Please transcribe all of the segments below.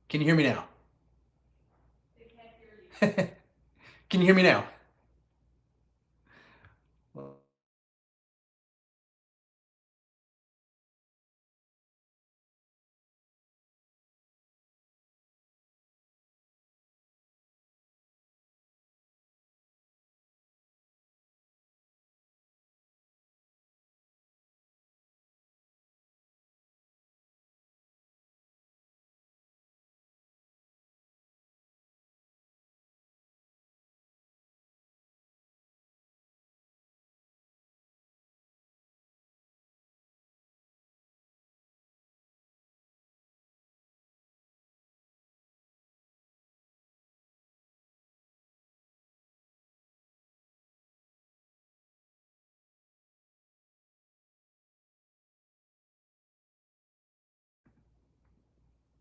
Can you hear me now? Can you hear me now? Well,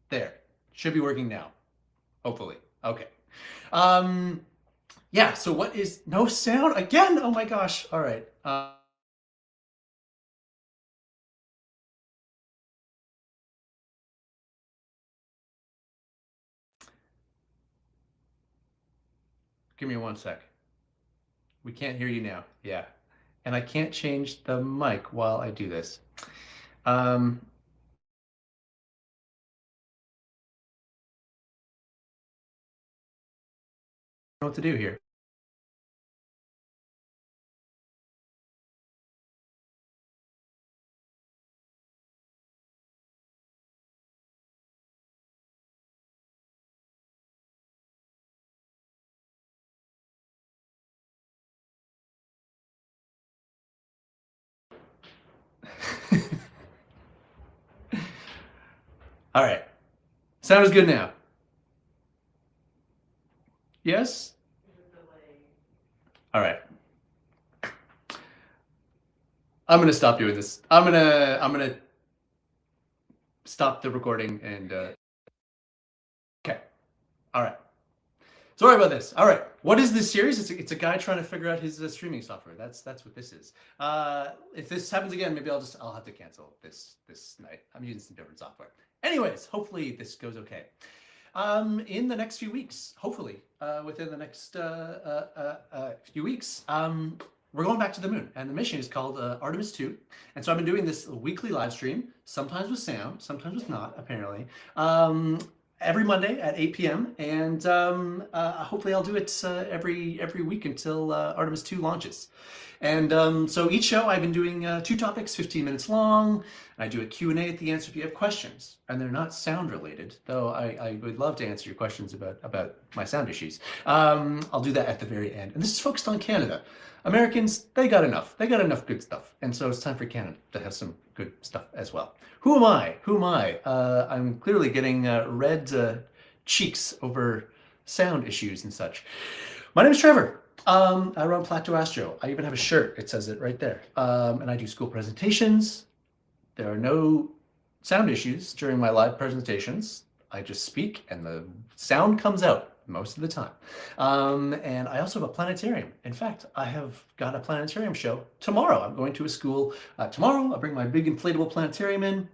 there. Should be working now. Hopefully. Okay. Um, yeah, so what is no sound again? Oh my gosh. All right. Give me one sec. We can't hear you now. Yeah. And I can't change the mic while I do this. Um, I don't know what to do here. All right. Sound is good now. Yes? All right. I'm gonna stop doing this. I'm gonna stop the recording and okay. All right. Sorry about this. All right. What is this series? It's a guy trying to figure out his streaming software. That's what this is. If this happens again, maybe I'll have to cancel this night. I'm using some different software. Anyways, hopefully this goes okay. In the next few weeks, hopefully, within the next few weeks, we're going back to the moon, and the mission is called Artemis II. And so I've been doing this weekly live stream, sometimes with sound, sometimes with not, apparently, every Monday at 8 p.m. And hopefully I'll do it every week until Artemis II launches. And so each show I've been doing 2 topics, 15 minutes long. I do a Q&A at the end, so if you have questions, and they're not sound related, though I would love to answer your questions about my sound issues. I'll do that at the very end. And this is focused on Canada. Americans, they got enough. They got enough good stuff. And so it's time for Canada to have some good stuff as well. Who am I? Who am I? I'm clearly getting red cheeks over sound issues and such. My name is Trevor. I run Plateau Astro. I even have a shirt. It says it right there. And I do school presentations. There are no sound issues during my live presentations. I just speak and the sound comes out most of the time. And I also have a planetarium. In fact, I have got a planetarium show tomorrow. I'm going to a school tomorrow. I'll bring my big inflatable planetarium in.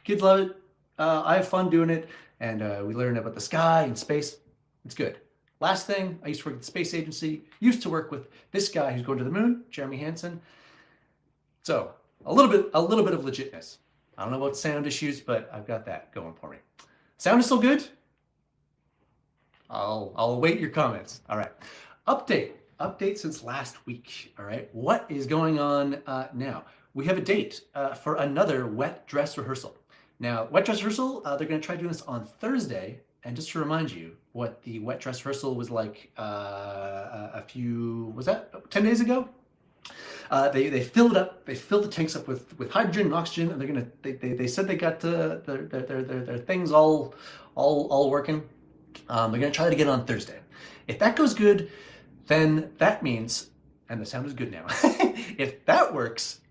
Kids love it. I have fun doing it. And we learn about the sky and space. It's good. Last thing, I used to work at the space agency. Used to work with this guy who's going to the moon, Jeremy Hansen. So a little bit of legitness. I don't know about sound issues, but I've got that going for me. Sound is still good? I'll await your comments. All right. Update since last week. All right. What is going on now? We have a date for another wet dress rehearsal. Now, wet dress rehearsal, they're going to try doing this on Thursday. And just to remind you what the wet dress rehearsal was like was that 10 days ago? They filled it up. They filled the tanks up with hydrogen and oxygen, and they said they got their things all working. They're gonna try it again on Thursday. If that goes good, then that means, and the sound is good now. If that works,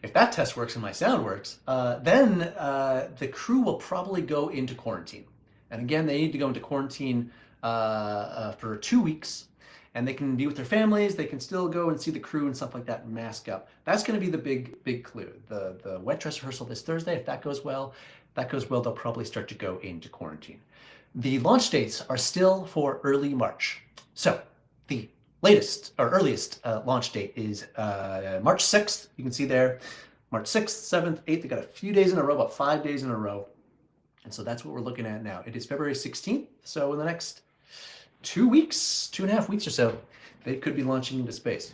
if that test works and my sound works, then the crew will probably go into quarantine. And again, they need to go into quarantine for 2 weeks. And they can be with their families. They can still go and see the crew and stuff like that and mask up. That's going to be the big clue. The wet dress rehearsal this Thursday. If that goes well, they'll probably start to go into quarantine. The launch dates are still for early March. So the latest or earliest launch date is March 6th. You can see there, March 6th, 7th, 8th. They got a few days in a row, about 5 days in a row. And so that's what we're looking at now. It is February 16th. So in the next 2 weeks, 2.5 weeks or so, they could be launching into space.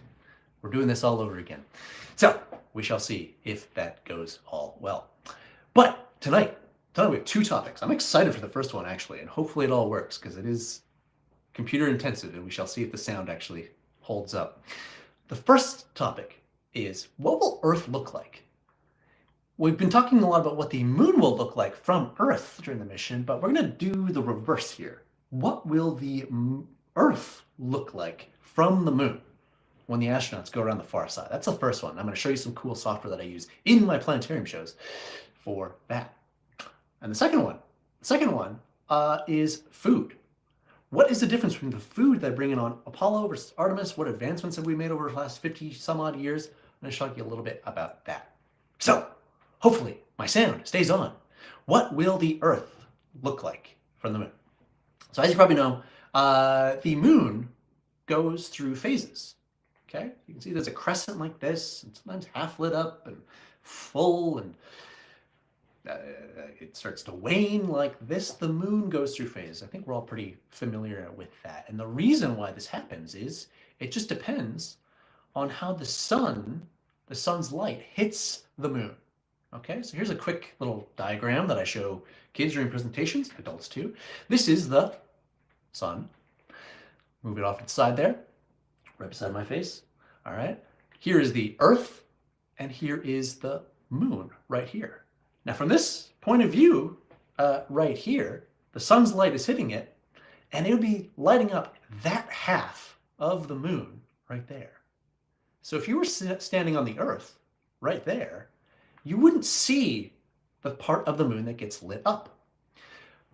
We're doing this all over again. So we shall see if that goes all well. But tonight we have 2 topics. I'm excited for the first one, actually, and hopefully it all works because it is computer intensive, and we shall see if the sound actually holds up. The first topic is, what will Earth look like? We've been talking a lot about what the moon will look like from Earth during the mission, but we're going to do the reverse here. What will the Earth look like from the moon when the astronauts go around the far side? That's the first one. I'm going to show you some cool software that I use in my planetarium shows for that. And the second one is food. What is the difference between the food that I bring in on Apollo versus Artemis? What advancements have we made over the last 50 some odd years? I'm going to show you a little bit about that. So hopefully my sound stays on. What will the Earth look like from the moon? So as you probably know, the moon goes through phases. Okay, you can see there's a crescent like this, and sometimes half lit up and full, and it starts to wane like this. The moon goes through phases. I think we're all pretty familiar with that. And the reason why this happens is it just depends on how the sun's light hits the moon. Okay, so here's a quick little diagram that I show kids during presentations, adults too. This is the sun. Move it off to the side there, right beside my face. All right, here is the Earth, and here is the moon right here. Now from this point of view, right here, the sun's light is hitting it, and it'll be lighting up that half of the moon right there. So if you were standing on the Earth right there, you wouldn't see the part of the moon that gets lit up.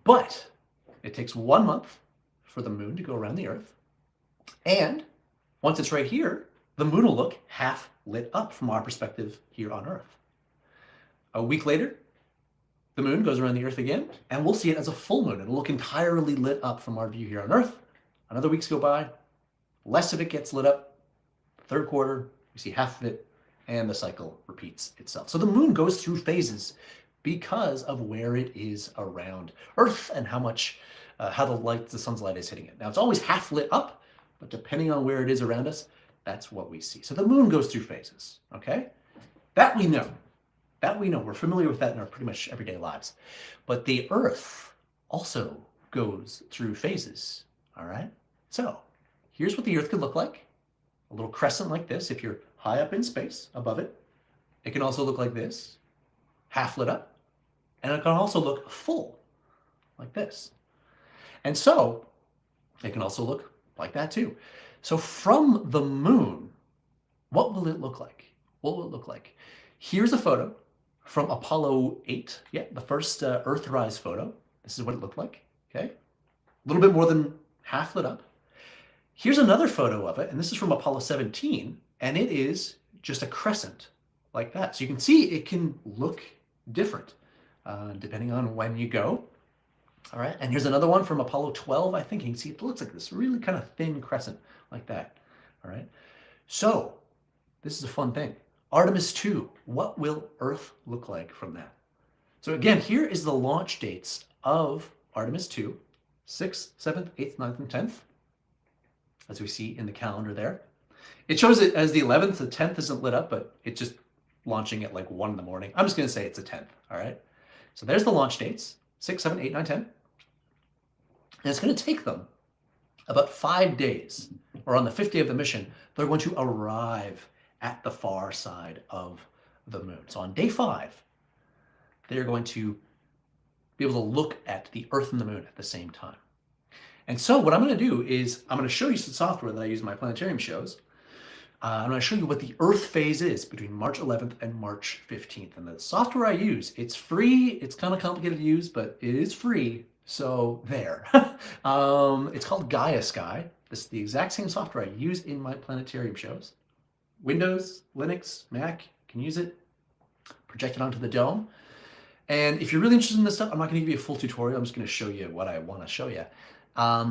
But it takes 1 month for the moon to go around the Earth, and once it's right here, the moon will look half lit up from our perspective here on Earth. A week later, the moon goes around the Earth again, and we'll see it as a full moon. It'll look entirely lit up from our view here on Earth. Another weeks go by, less of it gets lit up. Third quarter, we see half of it, and the cycle repeats itself. So the moon goes through phases because of where it is around Earth and how the sun's light is hitting it. Now it's always half lit up, but depending on where it is around us, that's what we see. So the moon goes through phases, okay? That we know. We're familiar with that in our pretty much everyday lives. But the Earth also goes through phases, all right? So here's what the Earth could look like. A little crescent like this if you're high up in space above it. It can also look like this, half lit up. And it can also look full, like this. And so it can also look like that too. So from the moon, what will it look like? What will it look like? Here's a photo from Apollo 8. Yeah, the first Earthrise photo. This is what it looked like, okay? A little bit more than half lit up. Here's another photo of it, and this is from Apollo 17, and it is just a crescent like that. So you can see it can look different depending on when you go. All right, and here's another one from Apollo 12, I think. You can see it looks like this really kind of thin crescent like that. All right, so this is a fun thing. Artemis II, what will Earth look like from that? So again, here is the launch dates of Artemis II, 6th, 7th, 8th, 9th, and 10th, as we see in the calendar there. It shows it as the 11th. The 10th isn't lit up, but it's just launching at like 1 in the morning. I'm just going to say it's a 10th, all right? So there's the launch dates, 6, 7, 8, 9, 10. And it's going to take them about 5 days, or on the 5th day of the mission, they're going to arrive at the far side of the moon. So on day 5, they're going to be able to look at the Earth and the moon at the same time. And so what I'm going to do is I'm going to show you some software that I use in my planetarium shows. I'm going to show you what the Earth phase is between March 11th and March 15th. And the software I use, it's free. It's kind of complicated to use, but it is free. So there. It's called Gaia Sky. This is the exact same software I use in my planetarium shows. Windows, Linux, Mac, can use it. Project it onto the dome. And if you're really interested in this stuff, I'm not going to give you a full tutorial. I'm just going to show you what I want to show you. I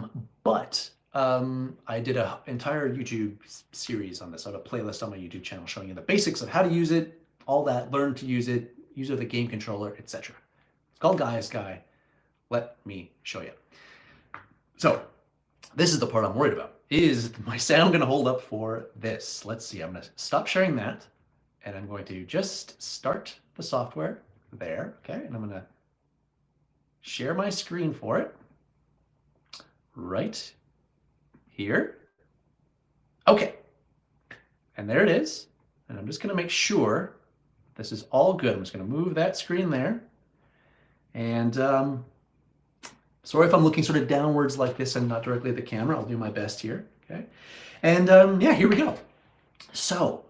did an entire YouTube series on this. I have a playlist on my YouTube channel showing you the basics of how to use it, all that, learn to use it with a game controller, etc. It's called Gaius Guy. Let me show you. So this is the part I'm worried about. Is my sound going to hold up for this? Let's see. I'm going to stop sharing that, and I'm going to just start the software there. Okay, and I'm going to share my screen for it right here. Okay, and there it is. And I'm just going to make sure this is all good. I'm just going to move that screen there. And sorry if I'm looking sort of downwards like this and not directly at the camera. I'll do my best here. Okay, and yeah, here we go. So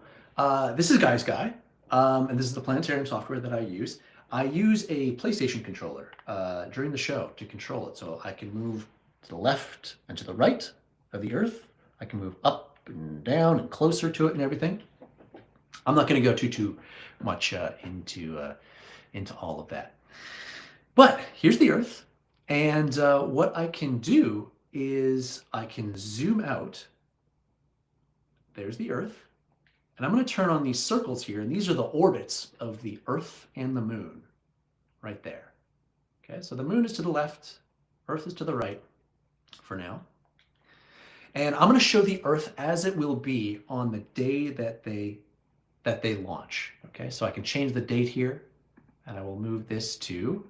this is Gaius Guy, and this is the planetarium software that I use. I use a PlayStation controller during the show to control it, so I can move to the left and to the right of the Earth. I can move up and down and closer to it and everything. I'm not going to go too much into all of that. But here's the Earth, and what I can do is I can zoom out. There's the Earth, and I'm going to turn on these circles here, and these are the orbits of the Earth and the Moon right there. Okay, so the Moon is to the left, Earth is to the right for now. And I'm going to show the Earth as it will be on the day that they launch. Okay, so I can change the date here, and I will move this to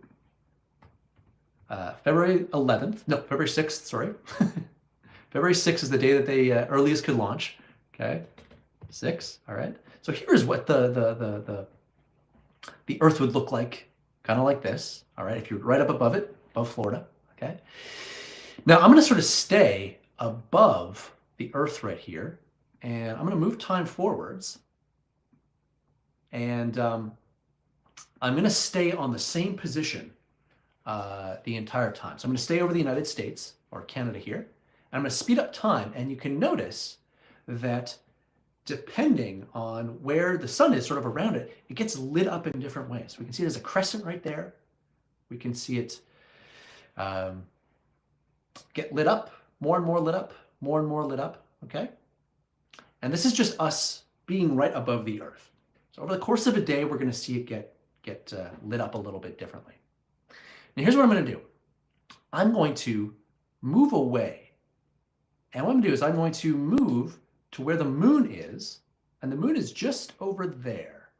February 6th, sorry. February 6th is the day that they earliest could launch. Okay, 6, all right. So here's what the Earth would look like, kind of like this, all right, if you're right up above it, above Florida, okay. Now I'm gonna sort of stay above the Earth right here, and I'm gonna move time forwards, and I'm gonna stay on the same position the entire time. So I'm going to stay over the United States or Canada here, and I'm going to speed up time, and you can notice that depending on where the sun is sort of around it, it gets lit up in different ways. We can see there's a crescent right there. We can see it get lit up, more and more lit up, more and more lit up, okay? And this is just us being right above the Earth. So over the course of a day, we're going to see it get lit up a little bit differently. Now here's what I'm going to do. I'm going to move away. And what I'm going to do is I'm going to move to where the Moon is. And the Moon is just over there.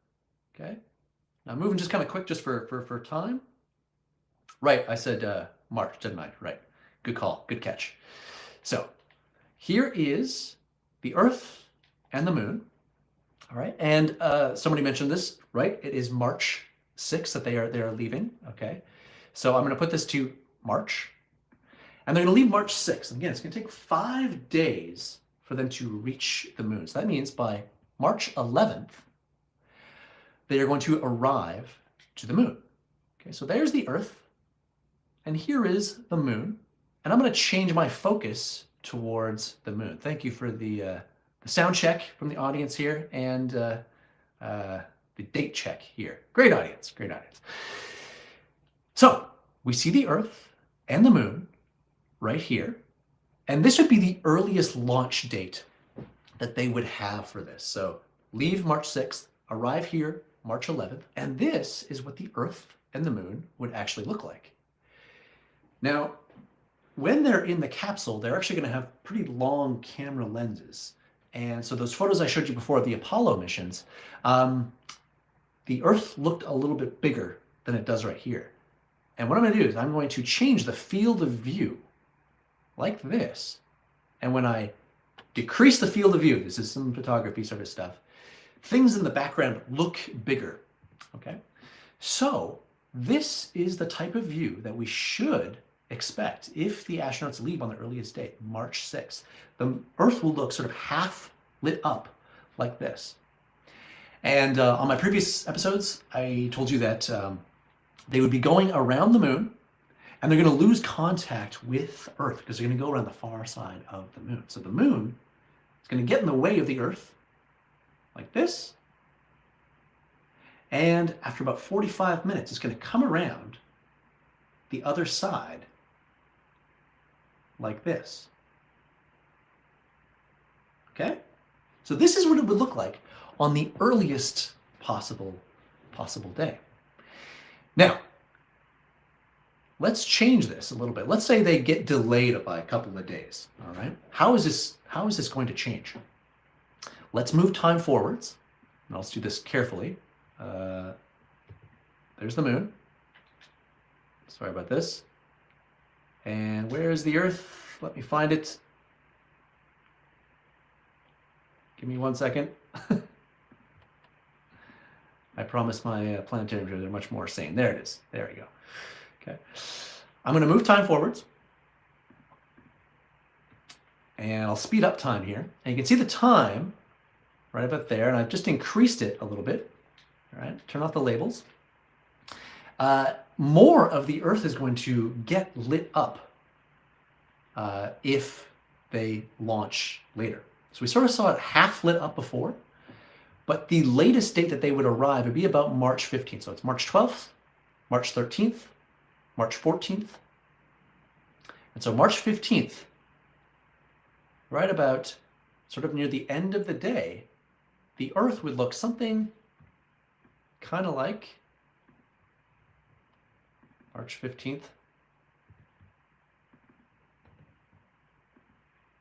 Okay? Now I'm moving just kind of quick just for time. Right, I said March, didn't I? Right. Good call. Good catch. So here is the Earth and the Moon. All right. And somebody mentioned this, right? It is March 6th that they are leaving. Okay. So I'm going to put this to March, and they're going to leave March 6th. And again, it's going to take 5 days for them to reach the Moon. So that means by March 11th, they are going to arrive to the Moon. Okay, so there's the Earth, and here is the Moon. And I'm going to change my focus towards the Moon. Thank you for the sound check from the audience here, and the date check here. Great audience, great audience. So we see the Earth and the Moon right here, and this would be the earliest launch date that they would have for this. So leave March 6th, arrive here March 11th, and this is what the Earth and the Moon would actually look like. Now, when they're in the capsule, they're actually going to have pretty long camera lenses. And so those photos I showed you before of the Apollo missions, the Earth looked a little bit bigger than it does right here. And what I'm going to do is I'm going to change the field of view like this. And when I decrease the field of view, this is some photography sort of stuff, things in the background look bigger. Okay? So this is the type of view that we should expect if the astronauts leave on the earliest date, March 6th. The Earth will look sort of half lit up like this. And on my previous episodes, I told you that they would be going around the Moon, and they're going to lose contact with Earth because they're going to go around the far side of the Moon. So the Moon is going to get in the way of the Earth like this, And after about 45 minutes, it's going to come around the other side like this. Okay? So this is what it would look like on the earliest possible day. Now, let's change this a little bit. Let's say they get delayed by a couple of days, all right? How is this going to change? Let's move time forwards. And let's do this carefully. There's the moon. Sorry about this. And where is the Earth? Let me find it. Give me 1 second. I promise my planetarium shows are much more sane. There it is. There we go. Okay. I'm going to move time forwards. And I'll speed up time here. And you can see the time right about there. And I've just increased it a little bit. All right. Turn off the labels. More of the Earth is going to get lit up if they launch later. So we sort of saw it half lit up before, but the latest date that they would arrive would be about March 15th. So it's March 12th, March 13th, March 14th. And so March 15th, right about sort of near the end of the day, the Earth would look something kind of like March 15th.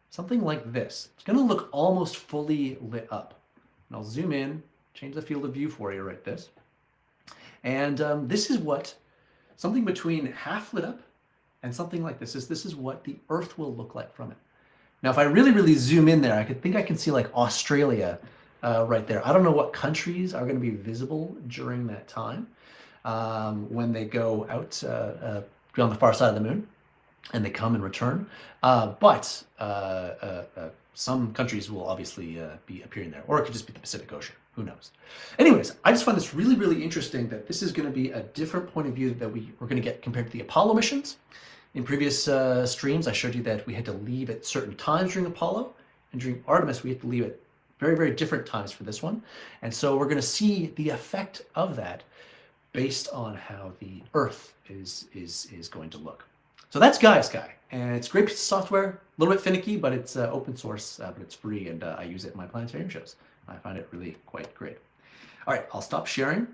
Something like this. It's going to look almost fully lit up. And I'll zoom in, change the field of view for you right this. And this is what something between half lit up and something like this is what the Earth will look like from it. Now, if I really, really zoom in there, I think I can see like Australia right there. I don't know what countries are going to be visible during that time when they go out on the far side of the moon and they come and return. But some countries will obviously be appearing there, or it could just be the Pacific Ocean. Who knows? Anyways, I just find this really, really interesting that this is going to be a different point of view that we're going to get compared to the Apollo missions. In previous streams, I showed you that we had to leave at certain times during Apollo, and during Artemis, we had to leave at very, very different times for this one. And so we're going to see the effect of that based on how the Earth is going to look. So that's GaiaSky, and it's a great piece of software, a little bit finicky, but it's open source, but it's free, and I use it in my planetarium shows. I find it really quite great. All right, I'll stop sharing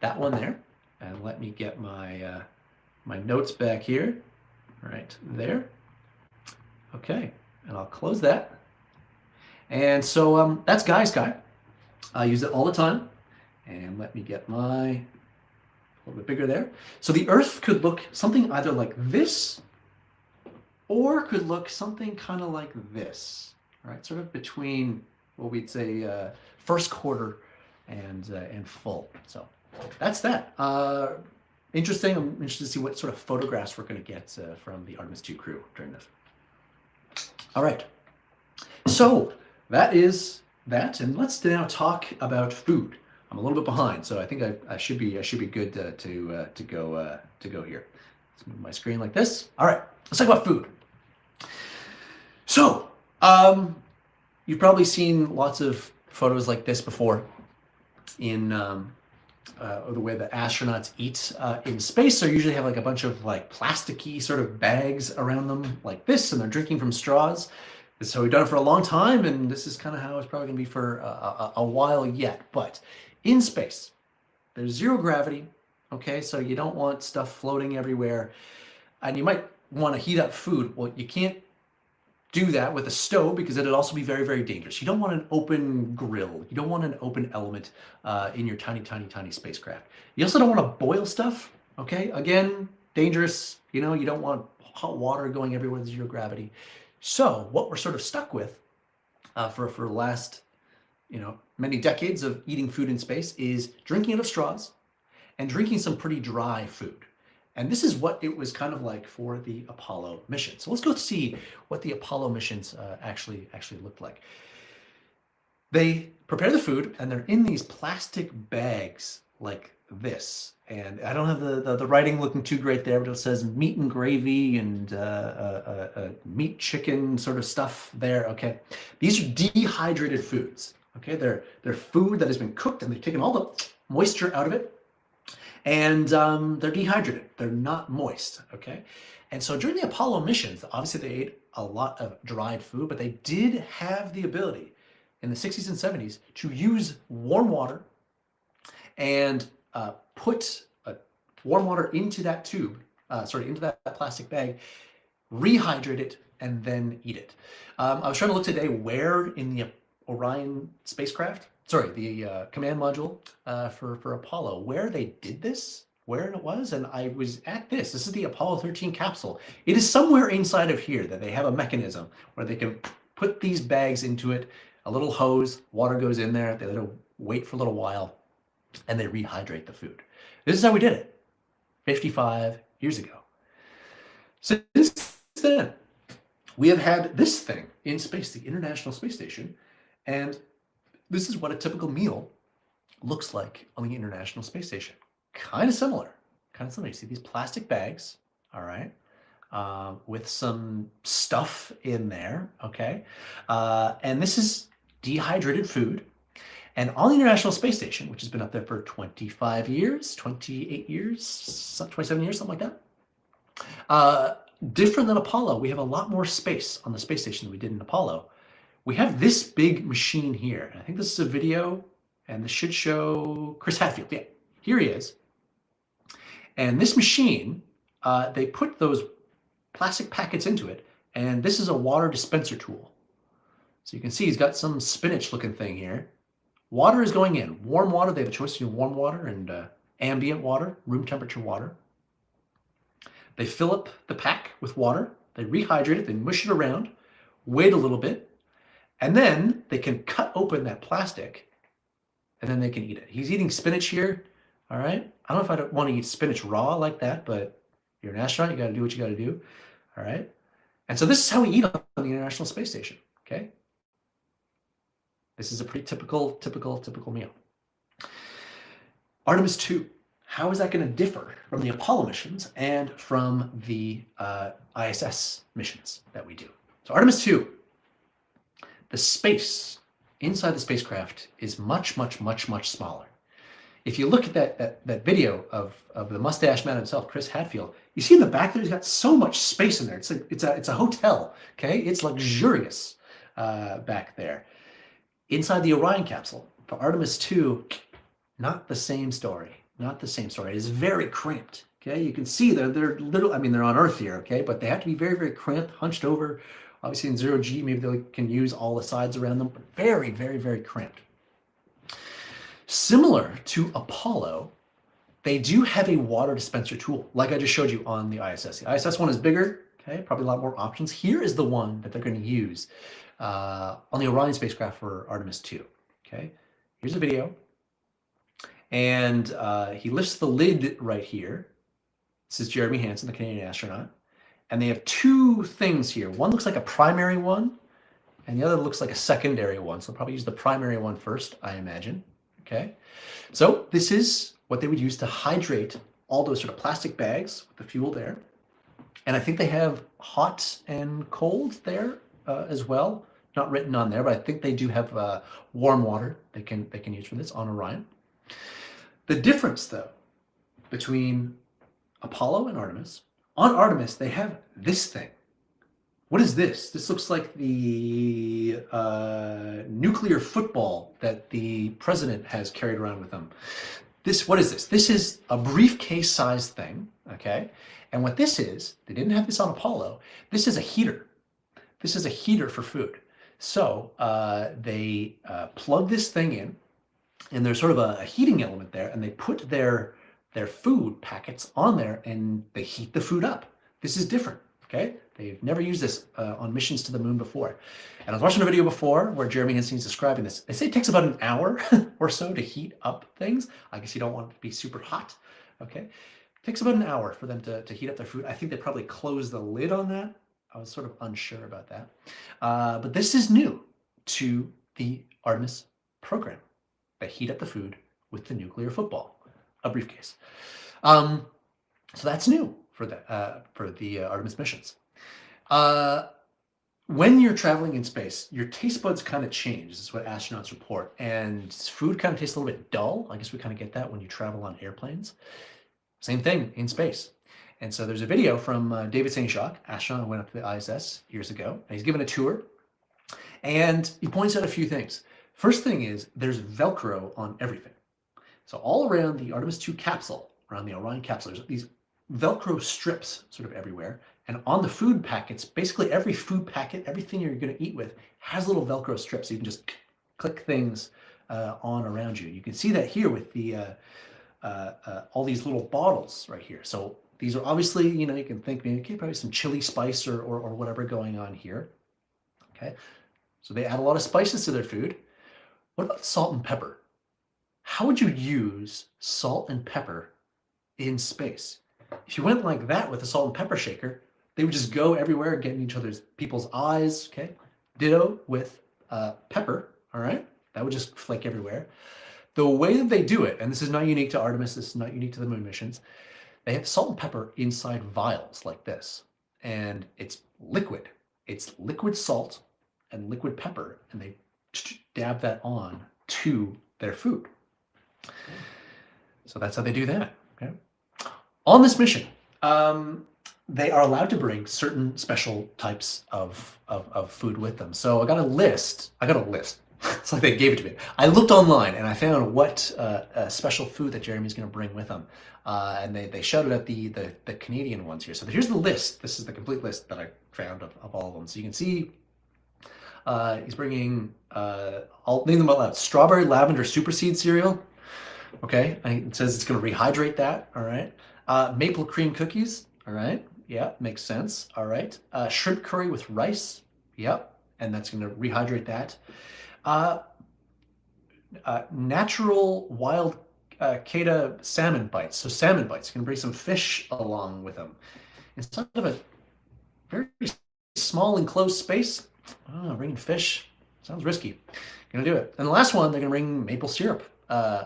that one there, and let me get my my notes back here, right there. Okay, and I'll close that. And so that's GaiaSky. I use it all the time, and let me get my a little bit bigger there. So the Earth could look something either like this, or could look something kind of like this, right? Sort of between what we'd say first quarter and full. So that's that. Interesting. I'm interested to see what sort of photographs we're going to get from the Artemis II crew during this. All right. So that is that, and let's now talk about food. I'm a little bit behind, so I think I should be good to go here. Let's move my screen like this. All right, let's talk about food. So you've probably seen lots of photos like this before in the way that astronauts eat in space. So usually have like a bunch of like plasticky sort of bags around them like this, and they're drinking from straws. So we've done it for a long time, and this is kind of how it's probably going to be for a while yet. But in space, there's zero gravity, okay? So you don't want stuff floating everywhere. And you might want to heat up food. Well, you can't do that with a stove because it'd also be very, very dangerous. You don't want an open grill. You don't want an open element in your tiny, tiny, tiny spacecraft. You also don't want to boil stuff, okay? Again, dangerous. You know, you don't want hot water going everywhere with zero gravity. So what we're sort of stuck with for the last, many decades of eating food in space is drinking out of straws and drinking some pretty dry food. And this is what it was kind of like for the Apollo mission. So let's go see what the Apollo missions actually looked like. They prepare the food, and they're in these plastic bags like this. And I don't have the writing looking too great there, but it says meat and gravy and meat chicken sort of stuff there. Okay, these are dehydrated foods. Okay, they're food that has been cooked, and they've taken all the moisture out of it, and they're dehydrated. They're not moist, okay? And so during the Apollo missions, obviously they ate a lot of dried food, but they did have the ability in the 60s and 70s to use warm water and put warm water into that tube, into that plastic bag, rehydrate it, and then eat it. I was trying to look today where in the Orion spacecraft, the command module for Apollo, where they did this, where it was, and I was at this. This is the Apollo 13 capsule. It is somewhere inside of here that they have a mechanism where they can put these bags into it, a little hose, water goes in there, they let it wait for a little while, and they rehydrate the food. This is how we did it 55 years ago. Since then, we have had this thing in space, the International Space Station, and this is what a typical meal looks like on the International Space Station. Kind of similar. You see these plastic bags, all right, with some stuff in there, okay? And this is dehydrated food. And on the International Space Station, which has been up there for 25 years, 28 years, 27 years, something like that. Different than Apollo, we have a lot more space on the space station than we did in Apollo. We have this big machine here. I think this is a video, and this should show Chris Hadfield. Yeah, here he is. And this machine, they put those plastic packets into it, and this is a water dispenser tool. So you can see he's got some spinach-looking thing here. Water is going in. Warm water, they have a choice between warm water and ambient water, room temperature water. They fill up the pack with water, they rehydrate it, they mush it around, wait a little bit, and then they can cut open that plastic, and then they can eat it. He's eating spinach here, all right? I don't know if I want to eat spinach raw like that, but you're an astronaut, you got to do what you got to do, all right? And so this is how we eat on the International Space Station, okay? This is a pretty typical meal. Artemis II. How is that going to differ from the Apollo missions and from the ISS missions that we do? So Artemis II, the space inside the spacecraft is much smaller. If you look at that video of the mustache man himself, Chris Hadfield, you see in the back there, he's got so much space in there. It's a hotel, okay? It's luxurious back there. Inside the Orion capsule, for Artemis II, not the same story. Not the same story. It is very cramped. Okay, you can see they're little. I mean, they're on Earth here. Okay, but they have to be very cramped, hunched over. Obviously, in 0G, maybe they can use all the sides around them, but very cramped. Similar to Apollo, they do have a water dispenser tool, like I just showed you on the ISS. The ISS one is bigger. Okay, probably a lot more options. Here is the one that they're going to use on the Orion spacecraft for Artemis II. Okay, here's a video. And he lifts the lid right here. This is Jeremy Hansen, the Canadian astronaut. And they have two things here. One looks like a primary one, and the other looks like a secondary one. So they'll probably use the primary one first, I imagine. Okay. So this is what they would use to hydrate all those sort of plastic bags with the fuel there. And I think they have hot and cold there as well. Not written on there, but I think they do have warm water they can use for this on Orion. The difference, though, between Apollo and Artemis, on Artemis, they have this thing. What is this? This looks like the nuclear football that the president has carried around with him. What is this? This is a briefcase-sized thing, okay? And what this is, they didn't have this on Apollo, this is a heater. This is a heater for food. So they plug this thing in, and there's sort of a heating element there, and they put their food packets on there, and they heat the food up. This is different, okay? They've never used this on missions to the moon before. And I was watching a video before where Jeremy Hansen is describing this. They say it takes about an hour or so to heat up things. I guess you don't want it to be super hot, okay? It takes about an hour for them to heat up their food. I think they probably closed the lid on that. I was sort of unsure about that. But this is new to the Artemis program. They heat up the food with the nuclear football, a briefcase. So that's new for the Artemis missions. when you're traveling in space, your taste buds kind of change. This is what astronauts report. And food kind of tastes a little bit dull. I guess we kind of get that when you travel on airplanes. Same thing in space. And so there's a video from David St. Jacques, astronaut who went up to the ISS years ago. And he's given a tour. And he points out a few things. First thing is there's Velcro on everything. So all around the Artemis II capsule, around the Orion capsule, there's these Velcro strips sort of everywhere. And on the food packets, basically every food packet, everything you're going to eat with has little Velcro strips. So you can just click things on around you. You can see that here with the all these little bottles right here. So these are obviously, you know, you can think maybe okay, probably some chili spice or whatever going on here. Okay, so they add a lot of spices to their food. What about salt and pepper? How would you use salt and pepper in space? If you went like that with a salt and pepper shaker, they would just go everywhere, get in people's eyes, okay? Ditto with pepper, all right? That would just flake everywhere. The way that they do it, and this is not unique to Artemis, this is not unique to the moon missions, they have salt and pepper inside vials like this, and it's liquid. It's liquid salt and liquid pepper, and they dab that on to their food. So that's how they do that, okay? On this mission, they are allowed to bring certain special types of food with them. So I got a list. It's like they gave it to me. I looked online and I found what special food that Jeremy's going to bring with him. And they showed it at the Canadian ones here. So here's the list. This is the complete list that I found of all of them. So you can see he's bringing, I'll name them out loud. Strawberry lavender super seed cereal. Okay, it says it's going to rehydrate that. All right. Maple cream cookies. All right. Yeah, makes sense. All right. Shrimp curry with rice. Yep. And that's going to rehydrate that. Natural wild Kata salmon bites. So salmon bites. You can bring some fish along with them. Instead of a very small enclosed space, I don't know, bringing fish sounds risky. Gonna do it. And the last one, they're gonna bring maple syrup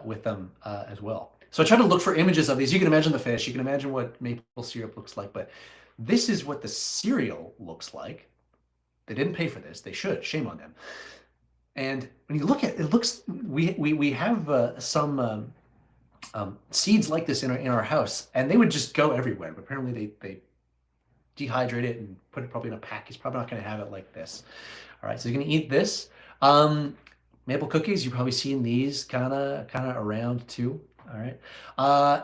with them as well. So I tried to look for images of these. You can imagine the fish, you can imagine what maple syrup looks like, but this is what the cereal looks like. They didn't pay for this. They should. Shame on them. And when you look at it, it looks, we have some seeds like this in our house, and they would just go everywhere. But apparently they dehydrate it and put it probably in a pack. He's probably not going to have it like this. All right, so he's going to eat this. Maple cookies, you've probably seen these kind of around too. All right,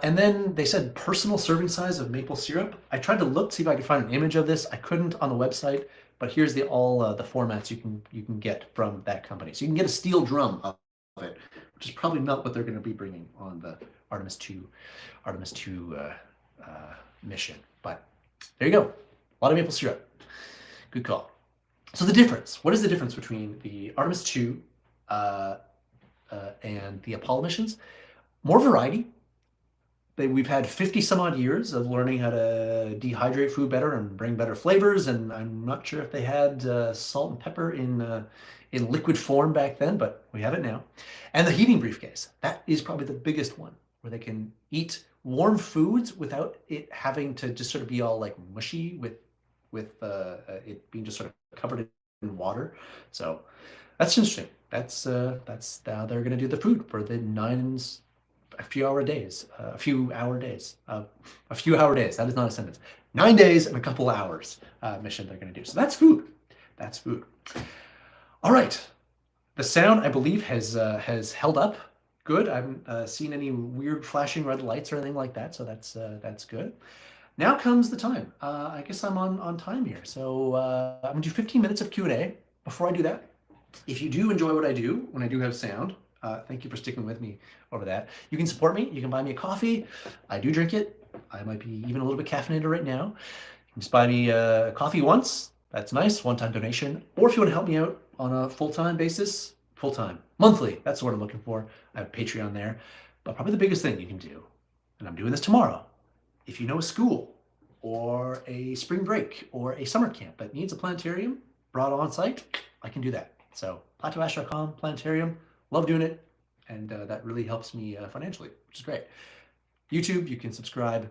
and then they said personal serving size of maple syrup. I tried to look, see if I could find an image of this. I couldn't on the website, but here's the formats you can get from that company. So you can get a steel drum of it, which is probably not what they're going to be bringing on the Artemis II mission. But there you go, a lot of maple syrup. Good call. So the difference, what is the difference between the Artemis II and the Apollo missions? More variety. We've had 50 some odd years of learning how to dehydrate food better and bring better flavors, and I'm not sure if they had salt and pepper in liquid form back then, but we have it now. And the heating briefcase, that is probably the biggest one, where they can eat warm foods without it having to just sort of be all like mushy with it being just sort of covered in water. So that's interesting. That's how they're going to do the food for the a few hour days. That is not a sentence. 9 days and a couple hours mission they're going to do. So that's food. That's food. All right. The sound, I believe, has held up good. I haven't seen any weird flashing red lights or anything like that. So that's good. Now comes the time. I guess I'm on time here. So I'm going to do 15 minutes of Q&A. Before I do that, if you do enjoy what I do when I do have sound, thank you for sticking with me over that. You can support me. You can buy me a coffee. I do drink it. I might be even a little bit caffeinated right now. You can just buy me a coffee once. That's nice. One-time donation. Or if you want to help me out on a full-time basis, monthly. That's what I'm looking for. I have Patreon there. But probably the biggest thing you can do, and I'm doing this tomorrow, if you know a school or a spring break or a summer camp that needs a planetarium brought on site, I can do that. So plateauash.com, planetarium. Love doing it, and that really helps me financially, which is great. YouTube, you can subscribe.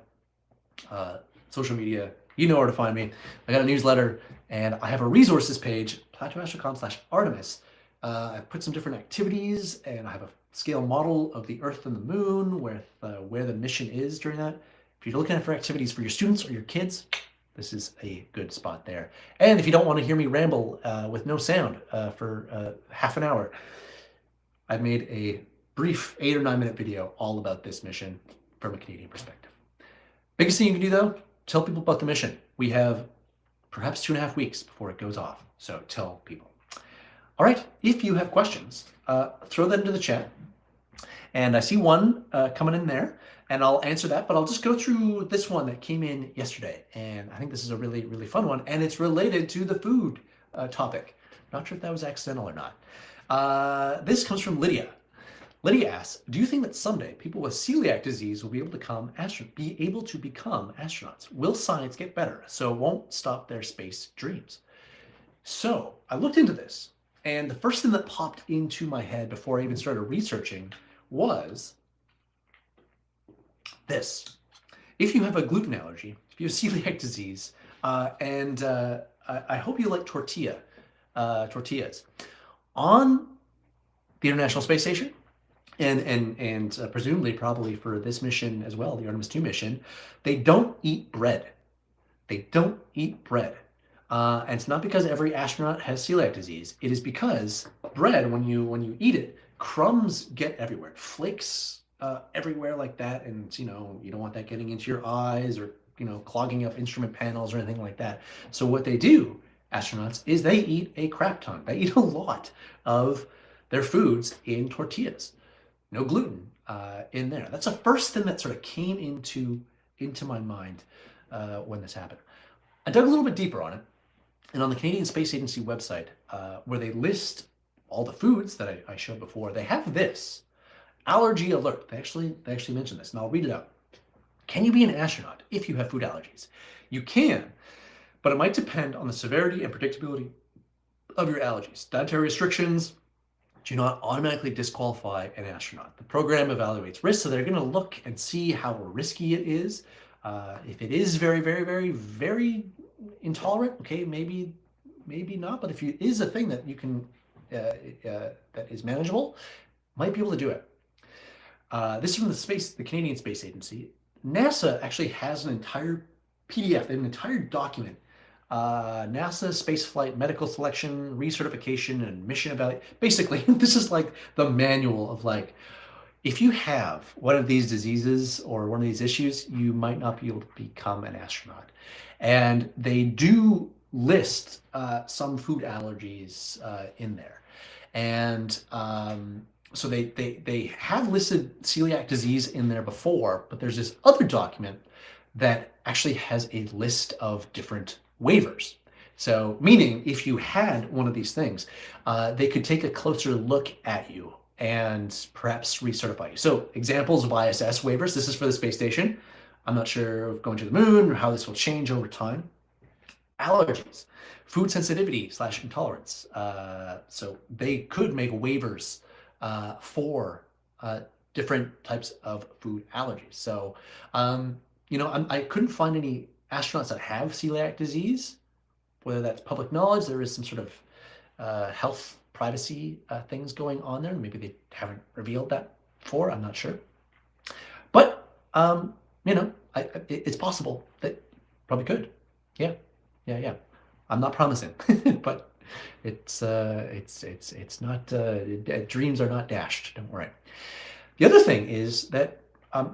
Social media, You know where to find me. I got a newsletter, and I have a resources page, plateauastro.com/Artemis. I put some different activities, and I have a scale model of the Earth and the Moon, where the mission is during that. If you're looking for activities for your students or your kids, this is a good spot there. And if you don't want to hear me ramble with no sound for half an hour, I've made a brief 8 or 9 minute video all about this mission from a Canadian perspective. Biggest thing you can do though, tell people about the mission. We have perhaps 2.5 weeks before it goes off, so tell people. All right, if you have questions, throw them into the chat. And I see one coming in there, and I'll answer that, but I'll just go through this one that came in yesterday. And I think this is a really, really fun one, and it's related to the food topic. Not sure if that was accidental or not. This comes from Lydia. Lydia asks, do you think that someday people with celiac disease will be able to become astronauts? Will science get better so it won't stop their space dreams? So I looked into this, and the first thing that popped into my head before I even started researching was this. If you have a gluten allergy, if you have celiac disease, and I hope you like tortillas, on the International Space Station, and presumably probably for this mission as well, the Artemis II mission, they don't eat bread. They don't eat bread. And it's not because every astronaut has celiac disease. It is because bread, when you eat it, crumbs get everywhere. It flakes everywhere like that, and you don't want that getting into your eyes or clogging up instrument panels or anything like that. So what they do, astronauts, is they eat a crap ton. They eat a lot of their foods in tortillas. No gluten in there. That's the first thing that sort of came into my mind when this happened. I dug a little bit deeper on it, and on the Canadian Space Agency website, where they list all the foods that I showed before, they have this allergy alert. They actually mention this, and I'll read it out. Can you be an astronaut if you have food allergies? You can, but it might depend on the severity and predictability of your allergies. Dietary restrictions do not automatically disqualify an astronaut. The program evaluates risks, so they're going to look and see how risky it is. If it is very, very, very, very intolerant, okay, maybe not. But if it is a thing that you can that is manageable, might be able to do it. This is from the Canadian Space Agency. NASA actually has an entire PDF, an entire document. NASA spaceflight medical selection, recertification, and mission evaluation. Basically, this is like the manual of like, if you have one of these diseases or one of these issues, you might not be able to become an astronaut. And they do list some food allergies in there. And so they have listed celiac disease in there before, but there's this other document that actually has a list of different waivers. So meaning if you had one of these things, they could take a closer look at you and perhaps recertify you. So examples of ISS waivers, this is for the space station. I'm not sure of going to the moon or how this will change over time. Allergies, food sensitivity / intolerance. So they could make waivers for different types of food allergies. So, I couldn't find any astronauts that have celiac disease, whether that's public knowledge, there is some sort of health privacy things going on there. Maybe they haven't revealed that before, I'm not sure. But, it's possible that probably could. Yeah. I'm not promising, but it's not, dreams are not dashed, don't worry. The other thing is that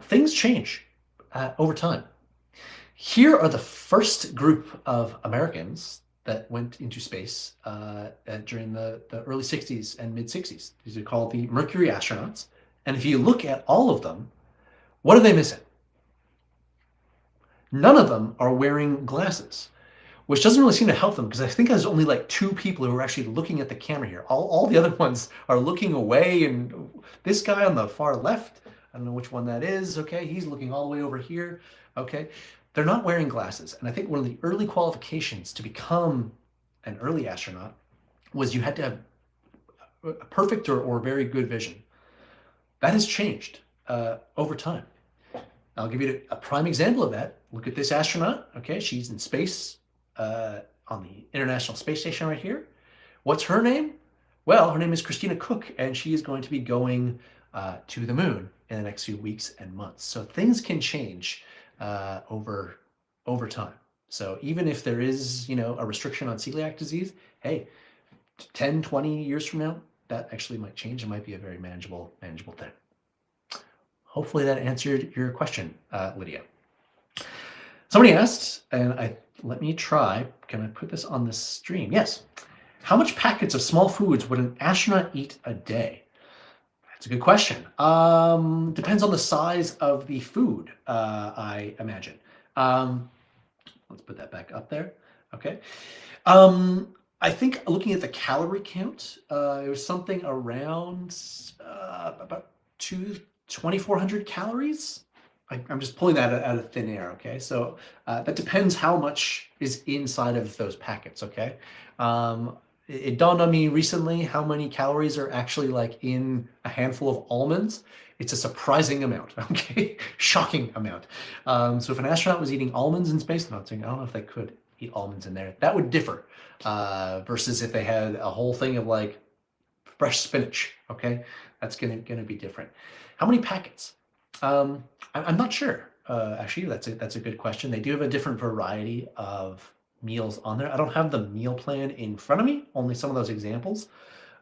things change over time. Here are the first group of Americans that went into space during the early 60s and mid 60s. These are called the Mercury astronauts. And if you look at all of them, what are they missing? None of them are wearing glasses, which doesn't really seem to help them because I think there's only like 2 people who are actually looking at the camera here. All the other ones are looking away, and this guy on the far left, I don't know which one that is, okay, he's looking all the way over here, okay. They're not wearing glasses, and I think one of the early qualifications to become an early astronaut was you had to have a perfect or very good vision. That has changed over time. I'll give you a prime example of that. Look at this astronaut. Okay, she's in space on the International Space Station right here. What's her name? Well, her name is Christina Cook, and she is going to be going to the moon in the next few weeks and months. So things can change over time. So even if there is, a restriction on celiac disease, hey, 10, 20 years from now, that actually might change. It might be a very manageable thing. Hopefully that answered your question, Lydia. Somebody asked, and let me try. Can I put this on the stream? Yes. How much packets of small foods would an astronaut eat a day? That's a good question. Depends on the size of the food, I imagine. Let's put that back up there. Okay. I think looking at the calorie count, it was something around about 2,400 calories. I'm just pulling that out of thin air, okay? So that depends how much is inside of those packets, okay? It dawned on me recently how many calories are actually like in a handful of almonds. It's a surprising amount, okay? Shocking amount. So if an astronaut was eating almonds in space, I don't know if they could eat almonds in there. That would differ versus if they had a whole thing of like fresh spinach, okay? That's gonna be different. How many packets? I'm not sure. Actually, that's a good question. They do have a different variety of meals on there. I don't have the meal plan in front of me, only some of those examples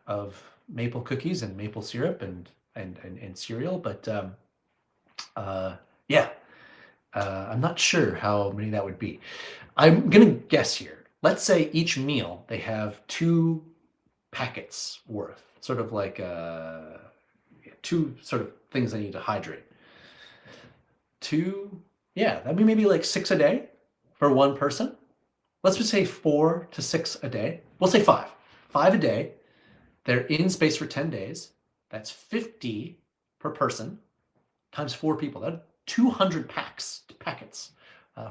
of maple cookies and maple syrup and cereal, but yeah, I'm not sure how many that would be. I'm gonna guess here. Let's say each meal they have 2 packets worth, sort of like 2 sort of things they need to hydrate. 2, yeah, that'd be maybe like 6 a day for one person. Let's just say 4 to 6 a day. We'll say 5. 5 a day. They're in space for 10 days. That's 50 per person times 4 people. That's 200 packets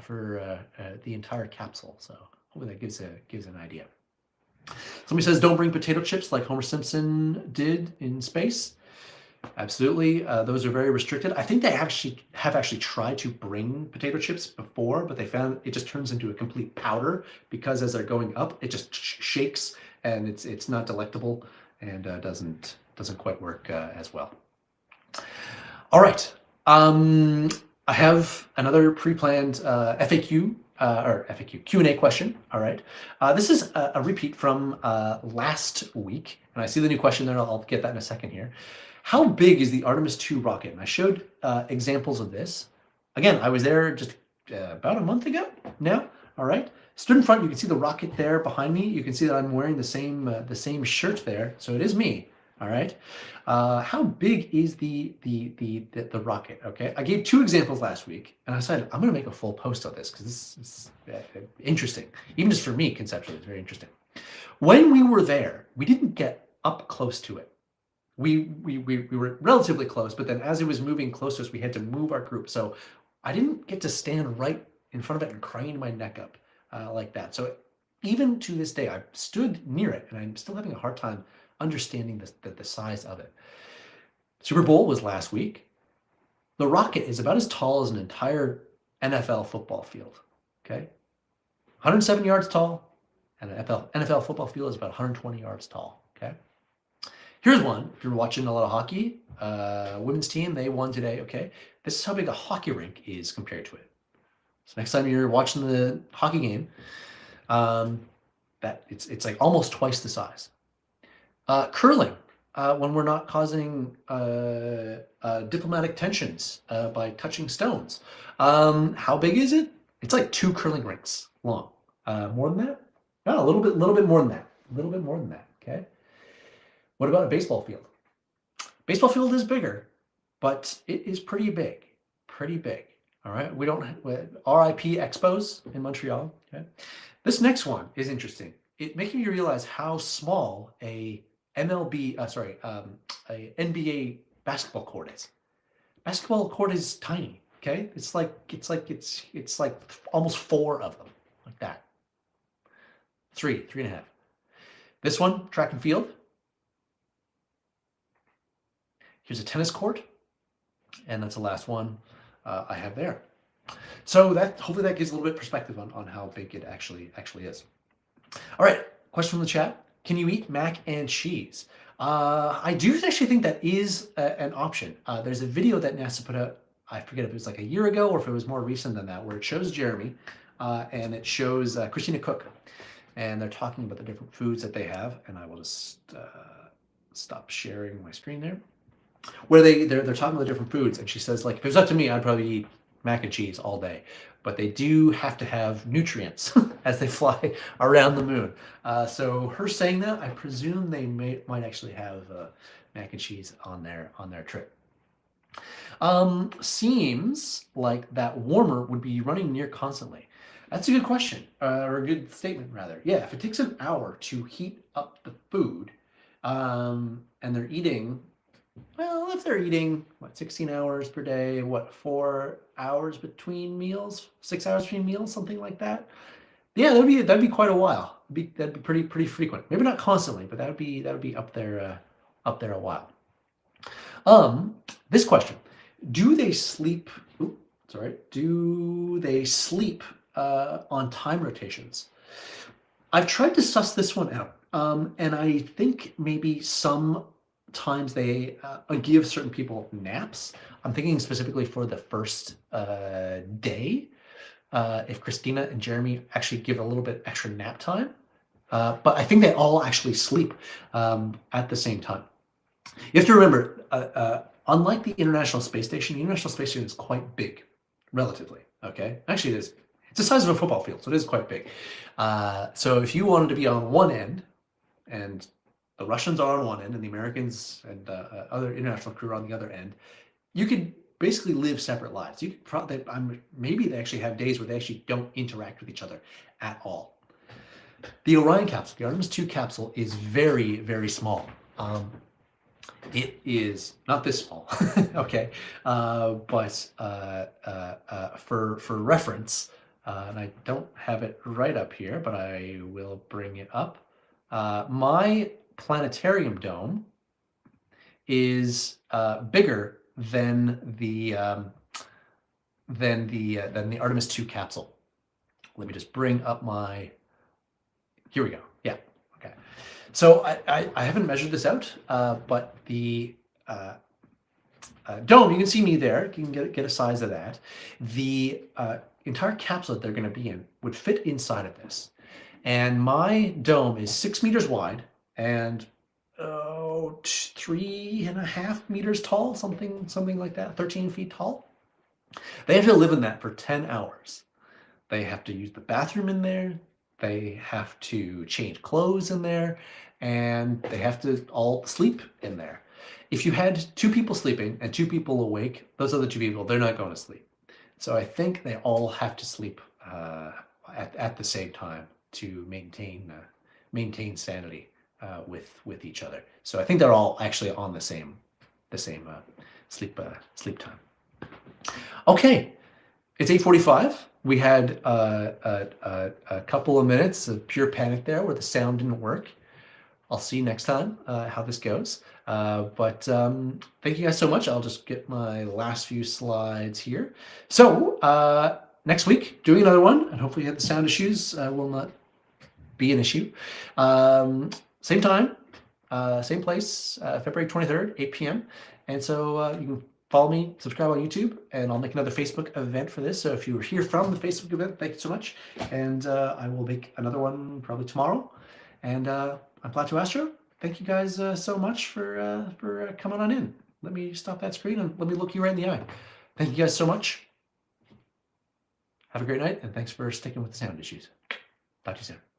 for the entire capsule. So hopefully that gives an idea. Somebody says, don't bring potato chips like Homer Simpson did in space. Absolutely. Those are very restricted. I think they have actually tried to bring potato chips before, but they found it just turns into a complete powder because as they're going up, it just shakes and it's not delectable and doesn't quite work as well. All right. I have another pre-planned FAQ or FAQ Q&A question. All right. This is a repeat from last week, and I see the new question there. I'll get that in a second here. How big is the Artemis II rocket? And I showed examples of this. Again, I was there just about a month ago now. All right. Stood in front. You can see the rocket there behind me. You can see that I'm wearing the same shirt there. So it is me. All right. How big is the rocket? Okay. I gave 2 examples last week, and I said I'm going to make a full post on this because this is interesting. Even just for me, conceptually, it's very interesting. When we were there, we didn't get up close to it. We were relatively close, but then as it was moving close to us, we had to move our group. So I didn't get to stand right in front of it and crane my neck up like that. So even to this day, I stood near it, and I'm still having a hard time understanding the size of it. Super Bowl was last week. The rocket is about as tall as an entire NFL football field. Okay, 107 yards tall, and an NFL football field is about 120 yards tall. Okay. Here's one. If you're watching a lot of hockey, women's team, they won today. Okay, this is how big a hockey rink is compared to it. So next time you're watching the hockey game, that it's like almost twice the size. Curling, when we're not causing diplomatic tensions by touching stones. How big is it? It's like 2 curling rinks long. More than that? No, a little bit more than that. A little bit more than that. Okay. What about a baseball field? Baseball field is bigger, but it is pretty big. Pretty big. All right. We don't RIP Expos in Montreal. Okay. This next one is interesting. It making me realize how small a NBA basketball court is. Basketball court is tiny. Okay. It's like almost 4 of them, like that. 3.5. This one, track and field. Here's a tennis court, and that's the last one. I have there. So that hopefully that gives a little bit of perspective on how big it actually is. All right, question from the chat. Can you eat mac and cheese? I do actually think that is an option. There's a video that NASA put out, I forget if it was like a year ago or if it was more recent than that, where it shows Jeremy and it shows Christina Cook. And they're talking about the different foods that they have. And I will just stop sharing my screen there. Where they're talking about the different foods. And she says, like, if it was up to me, I'd probably eat mac and cheese all day. But they do have to have nutrients as they fly around the moon. So her saying that, I presume they might actually have mac and cheese on their trip. Seems like that warmer would be running near constantly. That's a good question, or a good statement rather. Yeah, if it takes an hour to heat up the food, and they're eating, well, if they're eating, what, 16 hours per day, what, 4 hours between meals, 6 hours between meals, something like that. Yeah, that'd be quite a while. That'd be pretty frequent. Maybe not constantly, but that would be up there a while. This question: do they sleep? Do they sleep on time rotations? I've tried to suss this one out, and I think maybe sometimes they give certain people naps. I'm thinking specifically for the first day, if Christina and Jeremy actually give a little bit extra nap time, but I think they all actually sleep at the same time. You have to remember, unlike the International Space Station, the International Space Station is quite big, relatively, okay? Actually, it is. It's the size of a football field, so it is quite big. So if you wanted to be on one end, and the Russians are on one end, and the Americans and other international crew are on the other end, you could basically live separate lives. You could probably, maybe they actually have days where they actually don't interact with each other at all. The Orion capsule, the Artemis II capsule, is very, very small. It is not this small, okay? But for reference, and I don't have it right up here, but I will bring it up. My planetarium dome is bigger than the Artemis II capsule. Let me just bring up my. Here we go. Yeah. Okay. So I haven't measured this out, but the dome, you can see me there. You can get a size of that. The entire capsule that they're going to be in would fit inside of this. And my dome is 6 meters wide and 3.5 meters tall, something like that, 13 feet tall. They have to live in that for 10 hours. They have to use the bathroom in there. They have to change clothes in there, and they have to all sleep in there. If you had 2 people sleeping and 2 people awake, those other 2 people, they're not going to sleep. So I think they all have to sleep at the same time to maintain sanity with each other. So I think they're all actually on the same sleep time. Okay, it's 8:45. We had a couple of minutes of pure panic there where the sound didn't work. I'll see you next time how this goes. But thank you guys so much. I'll just get my last few slides here. So next week, doing another one, and hopefully the sound issues will not be an issue. Same time, same place, February 23rd, 8 p.m. And so you can follow me, subscribe on YouTube, and I'll make another Facebook event for this. So if you were here from the Facebook event, thank you so much. And I will make another one probably tomorrow. And I'm Plateau Astro. Thank you guys so much for coming on in. Let me stop that screen and let me look you right in the eye. Thank you guys so much. Have a great night, and thanks for sticking with the sound issues. Talk to you soon.